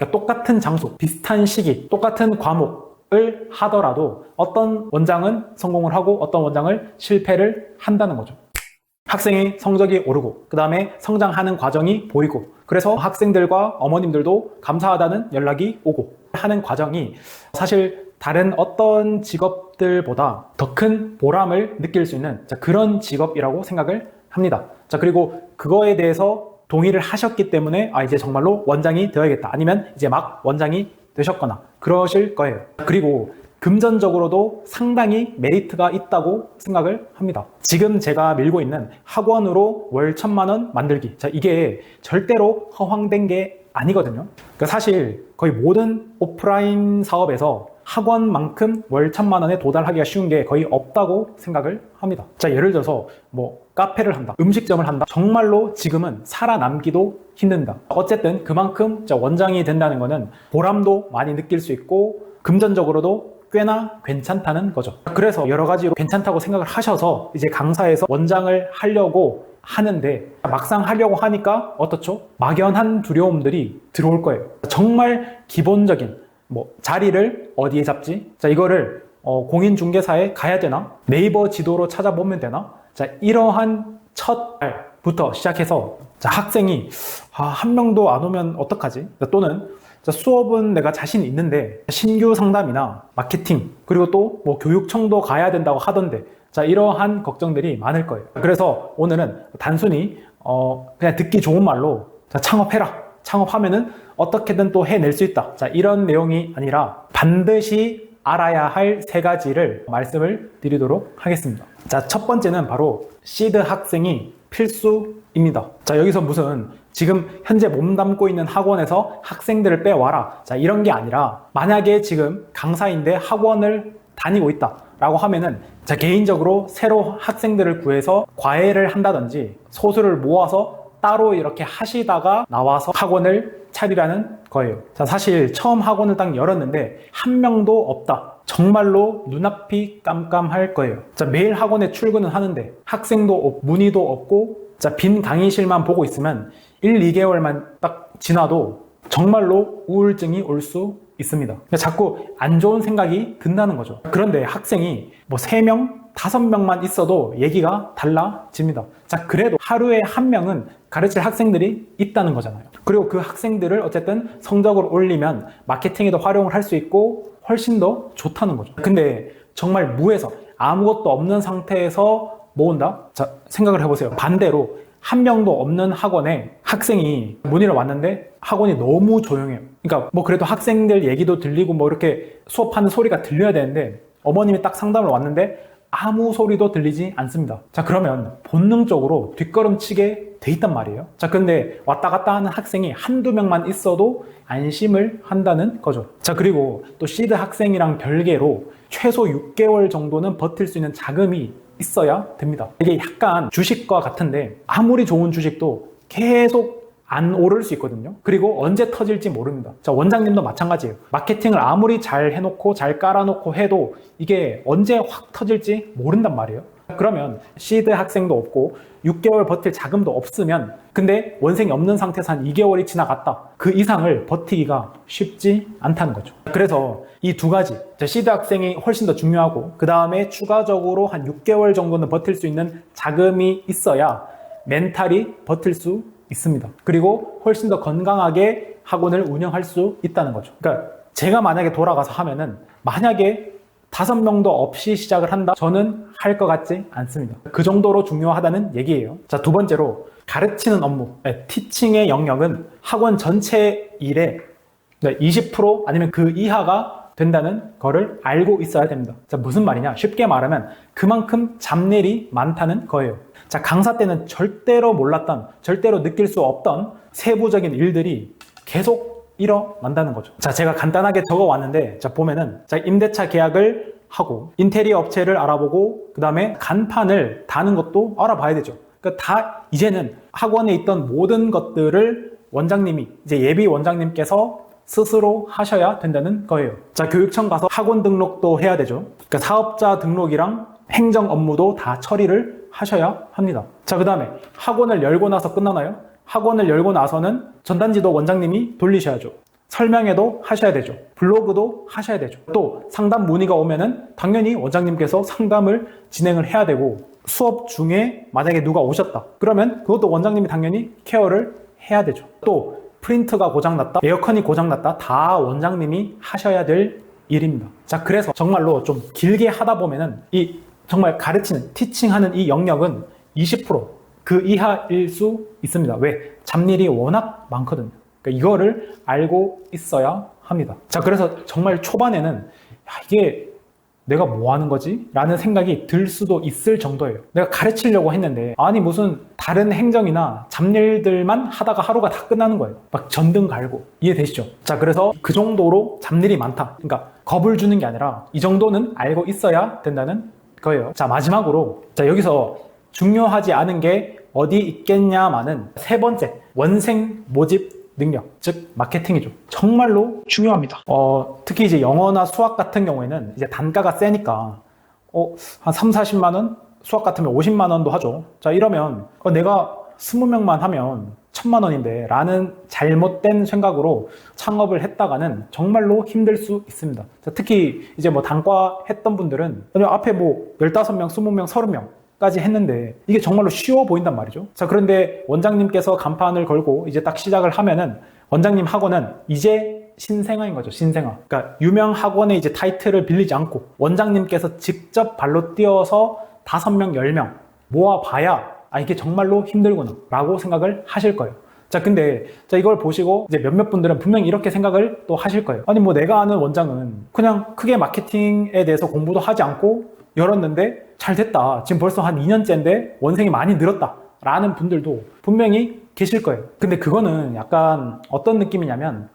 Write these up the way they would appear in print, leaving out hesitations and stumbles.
그러니까 똑같은 장소, 비슷한 시기, 똑같은 과목을 하더라도 어떤 원장은 성공을 하고 어떤 원장을 실패를 한다는 거죠. 학생의 성적이 오르고 그 다음에 성장하는 과정이 보이고 그래서 학생들과 어머님들도 감사하다는 연락이 오고 하는 과정이 사실 다른 어떤 직업들보다 더 큰 보람을 느낄 수 있는 그런 직업이라고 생각을 합니다. 자, 그리고 그거에 대해서 동의를 하셨기 때문에 이제 정말로 원장이 되어야겠다, 아니면 이제 막 원장이 되셨거나 그러실 거예요. 그리고 금전적으로도 상당히 메리트가 있다고 생각을 합니다. 지금 제가 밀고 있는 학원으로 월 1,000만 원 만들기, 자, 이게 절대로 허황된 게 아니거든요. 그러니까 사실 거의 모든 오프라인 사업에서 학원만큼 월 1,000만 원에 도달하기가 쉬운 게 거의 없다고 생각을 합니다. 자, 예를 들어서 뭐 카페를 한다, 음식점을 한다, 정말로 지금은 살아남기도 힘든다. 어쨌든 그만큼 원장이 된다는 거는 보람도 많이 느낄 수 있고 금전적으로도 꽤나 괜찮다는 거죠. 그래서 여러 가지로 괜찮다고 생각을 하셔서 이제 강사에서 원장을 하려고 하는데 막상 하려고 하니까 어떻죠? 막연한 두려움들이 들어올 거예요. 정말 기본적인 자리를 어디에 잡지? 자, 이거를 공인중개사에 가야 되나? 네이버 지도로 찾아보면 되나? 자, 이러한 첫 발부터 시작해서 학생이 한 명도 안 오면 어떡하지? 또는 수업은 내가 자신 있는데 신규 상담이나 마케팅 그리고 또 교육청도 가야 된다고 하던데, 자, 이러한 걱정들이 많을 거예요. 그래서 오늘은 단순히 그냥 듣기 좋은 말로 창업해라, 창업하면은 어떻게든 또 해낼 수 있다, 자, 이런 내용이 아니라 반드시 알아야 할 3가지를 말씀을 드리도록 하겠습니다. 자, 첫 번째는 바로 시드 학생이 필수입니다. 자, 여기서 무슨 지금 현재 몸담고 있는 학원에서 학생들을 빼와라, 자, 이런 게 아니라 만약에 지금 강사인데 학원을 다니고 있다 라고 하면은 개인적으로 새로 학생들을 구해서 과외를 한다든지 소수를 모아서 따로 이렇게 하시다가 나와서 학원을 차리라는 거예요. 자, 사실 처음 학원을 딱 열었는데 한 명도 없다, 정말로 눈앞이 깜깜할 거예요. 자, 매일 학원에 출근은 하는데 학생도 없고 문의도 없고, 자, 빈 강의실만 보고 있으면 1, 2개월만 딱 지나도 정말로 우울증이 올 수 있습니다. 자꾸 안 좋은 생각이 든다는 거죠. 그런데 학생이 3명, 5명만 있어도 얘기가 달라집니다. 자, 그래도 하루에 1명은 가르칠 학생들이 있다는 거잖아요. 그리고 그 학생들을 어쨌든 성적을 올리면 마케팅에도 활용을 할 수 있고 훨씬 더 좋다는 거죠. 근데 정말 무에서 아무것도 없는 상태에서 모은다? 자, 생각을 해보세요. 반대로 1명도 없는 학원에 학생이 문의를 왔는데 학원이 너무 조용해요. 그러니까 그래도 학생들 얘기도 들리고 이렇게 수업하는 소리가 들려야 되는데 어머님이 딱 상담을 왔는데 아무 소리도 들리지 않습니다. 자, 그러면 본능적으로 뒷걸음치게 돼 있단 말이에요. 자, 근데 왔다 갔다 하는 학생이 한두 명만 있어도 안심을 한다는 거죠. 자, 그리고 또 시드 학생이랑 별개로 최소 6개월 정도는 버틸 수 있는 자금이 있어야 됩니다. 이게 약간 주식과 같은데 아무리 좋은 주식도 계속 안 오를 수 있거든요. 그리고 언제 터질지 모릅니다. 자, 원장님도 마찬가지예요. 마케팅을 아무리 잘 해놓고 잘 깔아놓고 해도 이게 언제 확 터질지 모른단 말이에요. 그러면 시드 학생도 없고 6개월 버틸 자금도 없으면, 근데 원생이 없는 상태에서 한 2개월이 지나갔다, 그 이상을 버티기가 쉽지 않다는 거죠. 그래서 이 2가지, 시드 학생이 훨씬 더 중요하고 그 다음에 추가적으로 한 6개월 정도는 버틸 수 있는 자금이 있어야 멘탈이 버틸 수 있습니다. 그리고 훨씬 더 건강하게 학원을 운영할 수 있다는 거죠. 그러니까 제가 만약에 돌아가서 하면은 만약에 5명도 없이 시작을 한다? 저는 할 것 같지 않습니다. 그 정도로 중요하다는 얘기예요. 자, 2번째로 가르치는 업무, 티칭의 영역은 학원 전체 일의 20% 아니면 그 이하가 된다는 거를 알고 있어야 됩니다. 자, 무슨 말이냐? 쉽게 말하면 그만큼 잡일이 많다는 거예요. 자, 강사 때는 절대로 몰랐던, 절대로 느낄 수 없던 세부적인 일들이 계속 일어난다는 거죠. 자, 제가 간단하게 적어 왔는데, 자, 보면은, 자, 임대차 계약을 하고, 인테리어 업체를 알아보고, 그 다음에 간판을 다는 것도 알아봐야 되죠. 그러니까 다, 이제는 학원에 있던 모든 것들을 원장님이, 이제 예비 원장님께서 스스로 하셔야 된다는 거예요. 자, 교육청 가서 학원 등록도 해야 되죠. 그러니까 사업자 등록이랑 행정 업무도 다 처리를 하셔야 합니다. 자, 그 다음에 학원을 열고 나서 끝나나요? 학원을 열고 나서는 전단지도 원장님이 돌리셔야죠. 설명회도 하셔야 되죠. 블로그도 하셔야 되죠. 또 상담 문의가 오면은 당연히 원장님께서 상담을 진행을 해야 되고, 수업 중에 만약에 누가 오셨다 그러면 그것도 원장님이 당연히 케어를 해야 되죠. 또 프린터가 고장났다, 에어컨이 고장났다, 다 원장님이 하셔야 될 일입니다. 자, 그래서 정말로 좀 길게 하다 보면은 이 정말 가르치는, 티칭하는 이 영역은 20% 그 이하일 수 있습니다. 왜? 잡일이 워낙 많거든요. 그러니까 이거를 알고 있어야 합니다. 자, 그래서 정말 초반에는 이게 내가 뭐 하는 거지? 라는 생각이 들 수도 있을 정도예요. 내가 가르치려고 했는데 아니 무슨 다른 행정이나 잡일들만 하다가 하루가 다 끝나는 거예요. 막 전등 갈고. 이해되시죠? 자, 그래서 그 정도로 잡일이 많다. 그러니까 겁을 주는 게 아니라 이 정도는 알고 있어야 된다는 거예요. 자, 마지막으로 여기서 중요하지 않은 게 어디 있겠냐마는 세 번째, 원생 모집 능력, 즉 마케팅이죠. 정말로 중요합니다. 특히 이제 영어나 수학 같은 경우에는 이제 단가가 세니까 한 3, 40만 원? 수학 같으면 50만 원도 하죠. 자, 이러면 내가 20명만 하면 1000만 원인데 라는 잘못된 생각으로 창업을 했다가는 정말로 힘들 수 있습니다. 자, 특히 이제 뭐 단과 했던 분들은 앞에 뭐 15명, 20명, 30명 까지 했는데 이게 정말로 쉬워 보인단 말이죠. 자, 그런데 원장님께서 간판을 걸고 이제 딱 시작을 하면은 원장님 학원은 이제 신생아인 거죠. 신생아. 그러니까 유명 학원의 이제 타이틀을 빌리지 않고 원장님께서 직접 발로 뛰어서 5명, 10명 모아봐야 이게 정말로 힘들구나 라고 생각을 하실 거예요. 자, 근데 이걸 보시고 이제 몇몇 분들은 분명히 이렇게 생각을 또 하실 거예요. 아니 뭐 내가 아는 원장은 그냥 크게 마케팅에 대해서 공부도 하지 않고 열었는데 잘 됐다. 지금 벌써 한 2년째인데 원생이 많이 늘었다. 라는 분들도 분명히 계실 거예요. 근데 그거는 약간 어떤 느낌이냐면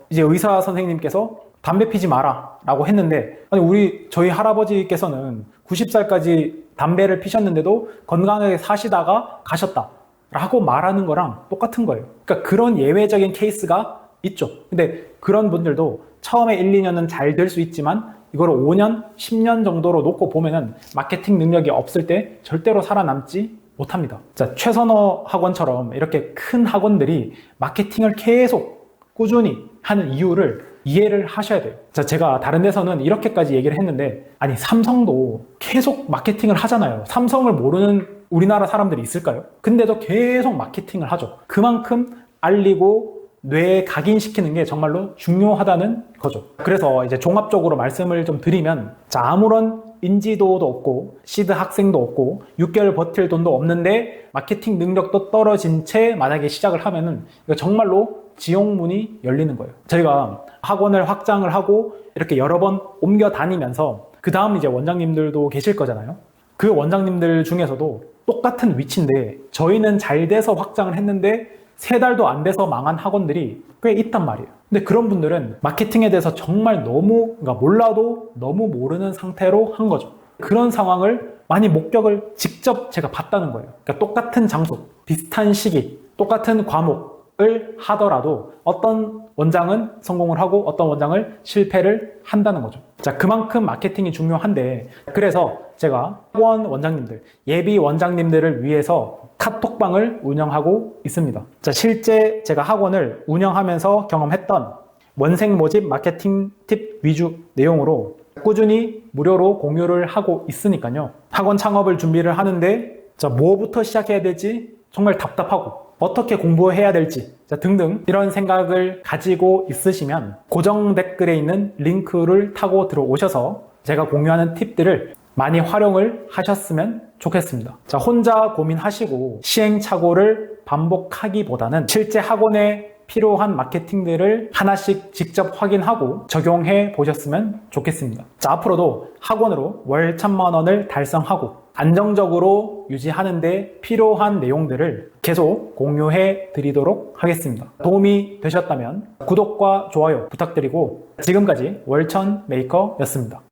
이제 의사 선생님께서 담배 피지 마라 라고 했는데 아니 저희 할아버지께서는 90살까지 담배를 피셨는데도 건강하게 사시다가 가셨다 라고 말하는 거랑 똑같은 거예요. 그러니까 그런 예외적인 케이스가 있죠. 근데 그런 분들도 처음에 1, 2년은 잘 될 수 있지만 이거를 5년, 10년 정도로 놓고 보면은 마케팅 능력이 없을 때 절대로 살아남지 못합니다. 자, 최선호 학원처럼 이렇게 큰 학원들이 마케팅을 계속 꾸준히 하는 이유를 이해를 하셔야 돼요. 자, 제가 다른 데서는 이렇게까지 얘기를 했는데 아니 삼성도 계속 마케팅을 하잖아요. 삼성을 모르는 우리나라 사람들이 있을까요? 근데도 계속 마케팅을 하죠. 그만큼 알리고 뇌에 각인시키는 게 정말로 중요하다는 거죠. 그래서 이제 종합적으로 말씀을 좀 드리면 자, 아무런 인지도도 없고 시드 학생도 없고 6개월 버틸 돈도 없는데 마케팅 능력도 떨어진 채 만약에 시작을 하면은 이거 정말로 지옥문이 열리는 거예요. 저희가 학원을 확장을 하고 이렇게 여러 번 옮겨 다니면서 그 다음 이제 원장님들도 계실 거잖아요. 그 원장님들 중에서도 똑같은 위치인데 저희는 잘 돼서 확장을 했는데 3달도 안 돼서 망한 학원들이 꽤 있단 말이에요. 근데 그런 분들은 마케팅에 대해서 정말 그러니까 몰라도 너무 모르는 상태로 한 거죠. 그런 상황을 많이 목격을 직접 제가 봤다는 거예요. 그러니까 똑같은 장소, 비슷한 시기, 똑같은 과목을 하더라도 어떤 원장은 성공을 하고 어떤 원장을 실패를 한다는 거죠. 자, 그만큼 마케팅이 중요한데 그래서 제가 학원 원장님들, 예비 원장님들을 위해서 카톡방을 운영하고 있습니다. 자, 실제 제가 학원을 운영하면서 경험했던 원생 모집 마케팅 팁 위주 내용으로 꾸준히 무료로 공유를 하고 있으니까요. 학원 창업을 준비를 하는데 자, 뭐부터 시작해야 될지 정말 답답하고 어떻게 공부해야 될지 등등 이런 생각을 가지고 있으시면 고정 댓글에 있는 링크를 타고 들어오셔서 제가 공유하는 팁들을 많이 활용을 하셨으면 좋겠습니다. 자, 혼자 고민하시고 시행착오를 반복하기보다는 실제 학원에 필요한 마케팅들을 하나씩 직접 확인하고 적용해 보셨으면 좋겠습니다. 자, 앞으로도 학원으로 월 1000만 원을 달성하고 안정적으로 유지하는데 필요한 내용들을 계속 공유해 드리도록 하겠습니다. 도움이 되셨다면 구독과 좋아요 부탁드리고 지금까지 월천 메이커였습니다.